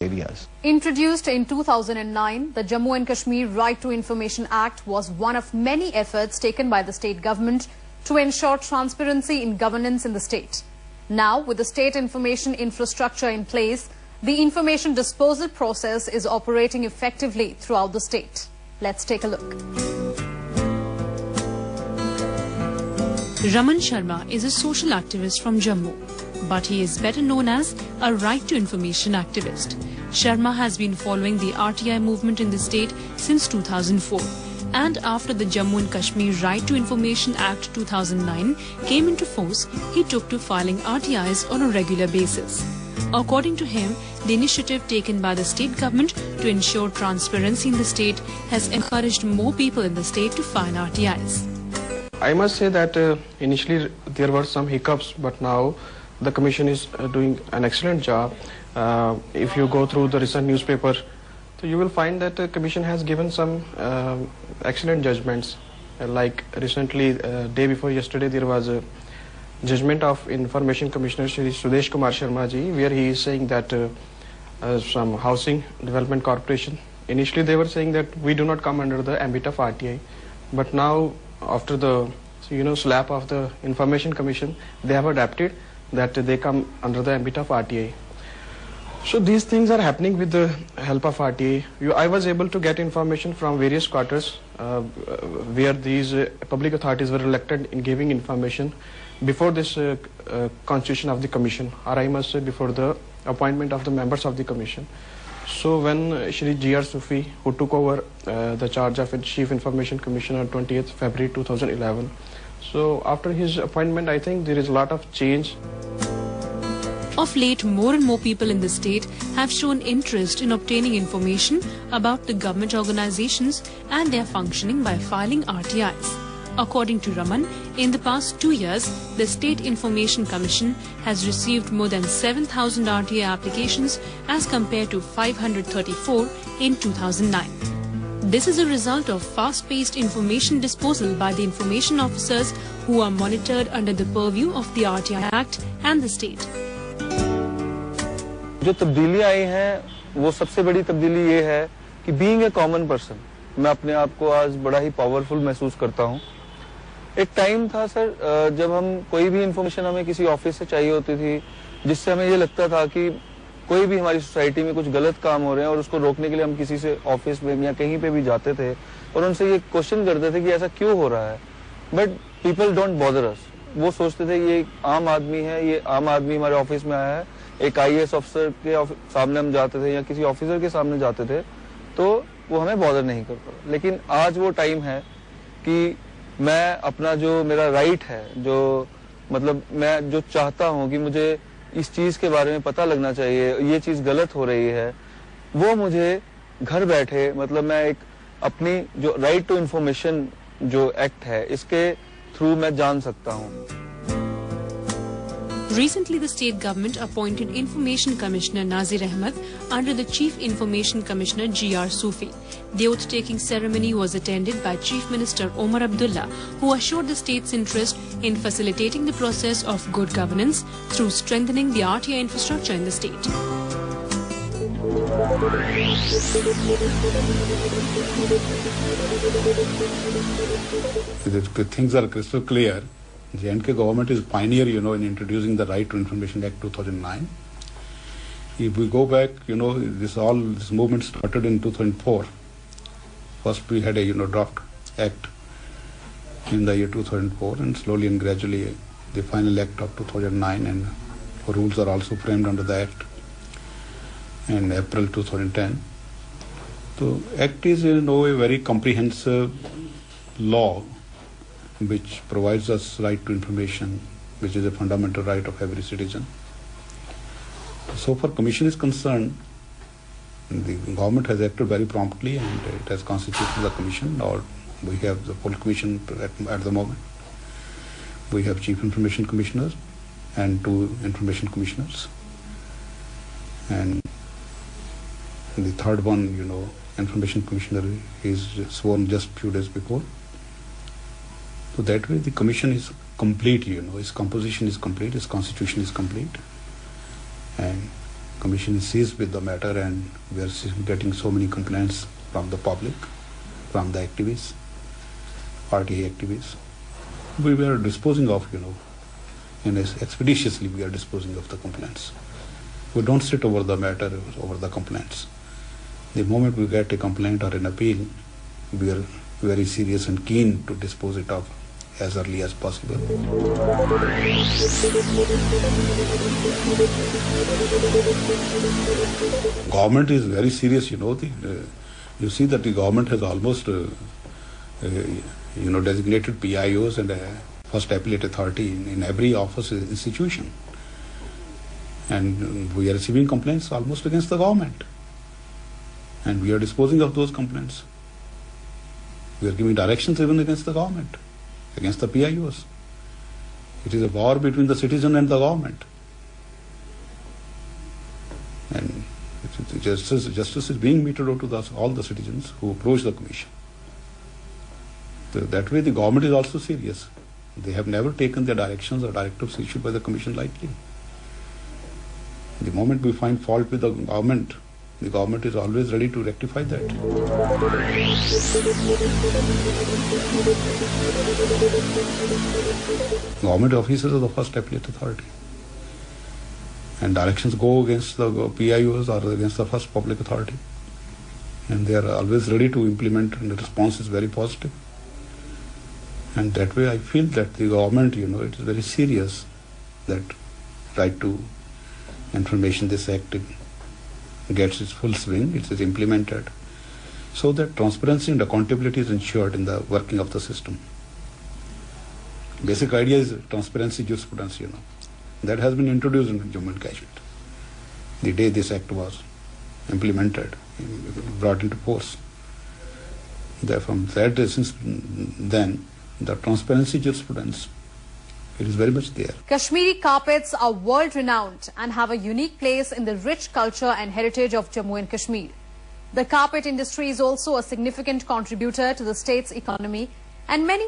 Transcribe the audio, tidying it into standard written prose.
areas. Introduced in 2009, the Jammu and Kashmir Right to Information Act was one of many efforts taken by the state government to ensure transparency in governance in the state. Now, with the state information infrastructure in place, the information disposal process is operating effectively throughout the state. Let's take a look. Raman Sharma is a social activist from Jammu, but he is better known as a right to information activist. Sharma has been following the RTI movement in the state since 2004, and after the Jammu and Kashmir Right to Information Act 2009 came into force, he took to filing RTIs on a regular basis. According to him, the initiative taken by the state government to ensure transparency in the state has encouraged more people in the state to file RTIs. I must say that initially there were some hiccups, but now the Commission is doing an excellent job. If you go through the recent newspaper, so you will find that the Commission has given some excellent judgments. Like recently, day before yesterday, there was a judgment of Information Commissioner Shri Sudesh Kumar Sharma ji, where he is saying that some Housing Development Corporation, initially they were saying that we do not come under the ambit of RTI, but now after the slap of the Information Commission, they have adapted that they come under the ambit of RTI. So these things are happening with the help of RTI. I was able to get information from various quarters where these public authorities were reluctant in giving information before this constitution of the Commission, or I must say before the appointment of the members of the Commission. So when Shri G.R. Sufi, who took over the charge of Chief Information Commissioner on 20th February 2011, so after his appointment, I think there is a lot of change. Of late, more and more people in the state have shown interest in obtaining information about the government organizations and their functioning by filing RTIs. According to Raman, in the past 2 years, the State Information Commission has received more than 7,000 RTI applications as compared to 534 in 2009. This is a result of fast-paced information disposal by the information officers who are monitored under the purview of the RTI Act and the state. जो तब्दीली आई हैं, वो सबसे बड़ी तब्दीली ये है कि बीइंग ए कॉमन पर्सन, मैं अपने आप को आज बड़ा ही पावरफुल महसूस करता हूँ. एक टाइम था सर जब हम कोई भी इंफॉर्मेशन हमें किसी ऑफिस से चाहिए होती थी, जिससे हमें ये लगता था कि कोई भी हमारी सोसाइटी में कुछ गलत काम हो रहे हैं और उसको रोकने के लिए हम किसी से ऑफिस में या कहीं पे भी जाते थे और उनसे ये क्वेश्चन करते थे कि ऐसा क्यों हो रहा है. बट पीपल डोंट बॉदर अस. वो सोचते थे ये आम आदमी है, ये आम आदमी हमारे ऑफिस में आया है. एक IAS ऑफिसर के सामने हम जाते थे या किसी ऑफिसर के सामने जाते थे तो वो हमें बॉदर नहीं करता. लेकिन आज वो टाइम है कि मैं अपना जो मेरा राइट है, जो मतलब मैं जो चाहता हूँ कि मुझे इस चीज के बारे में पता लगना चाहिए, ये चीज गलत हो रही है, वो मुझे घर बैठे मतलब मैं एक अपनी जो राइट टू इंफॉर्मेशन जो एक्ट है इसके थ्रू मैं जान सकता हूँ. Recently, the state government appointed Information Commissioner Nazir Ahmed under the Chief Information Commissioner G.R. Sufi. The oath-taking ceremony was attended by Chief Minister Omar Abdullah, who assured the state's interest in facilitating the process of good governance through strengthening the RTI infrastructure in the state. The things are crystal clear. The J&K government is pioneer, in introducing the Right to Information Act 2009. If we go back, this movement started in 2004. First we had a, draft act in the year 2004, and slowly and gradually the final act of 2009, and rules are also framed under the act in April 2010. So act is a very comprehensive law which provides us right to information, which is a fundamental right of every citizen. So far Commission is concerned, the government has acted very promptly and it has constituted the Commission, or we have the full Commission at the moment. We have Chief Information Commissioners and 2 Information Commissioners. And the third one, Information Commissioner is sworn just few days before. So that way the Commission is complete, its composition is complete, its constitution is complete, and Commission is seized with the matter, and we are getting so many complaints from the public, from the activists, RTA activists. We were disposing of, and expeditiously we are disposing of the complaints. We don't sit over the matter, over the complaints. The moment we get a complaint or an appeal, we are very serious and keen to dispose it of as early as possible. Government is very serious, you see that the government has almost designated PIOs and First Appellate Authority in every office institution. And we are receiving complaints almost against the government. And we are disposing of those complaints. We are giving directions even against the government, against the PIOs. It is a war between the citizen and the government. And justice is being meted out to all the citizens who approach the Commission. So that way the government is also serious. They have never taken the directions or directives issued by the Commission lightly. The moment we find fault with the government is always ready to rectify that. Government officers are the First Appellate Authority. And directions go against the PIOs or against the First Public Authority. And they are always ready to implement, and the response is very positive. And that way I feel that the government, it is very serious that right to information, this act gets its full swing, it is implemented, so that transparency and accountability is ensured in the working of the system. Basic idea is transparency, jurisprudence, That has been introduced in Jammu and Kashmir. The day this act was implemented, brought into force. From that day, since then, the transparency jurisprudence, it is very much there. Kashmiri carpets are world-renowned and have a unique place in the rich culture and heritage of Jammu and Kashmir. The carpet industry is also a significant contributor to the state's economy, and many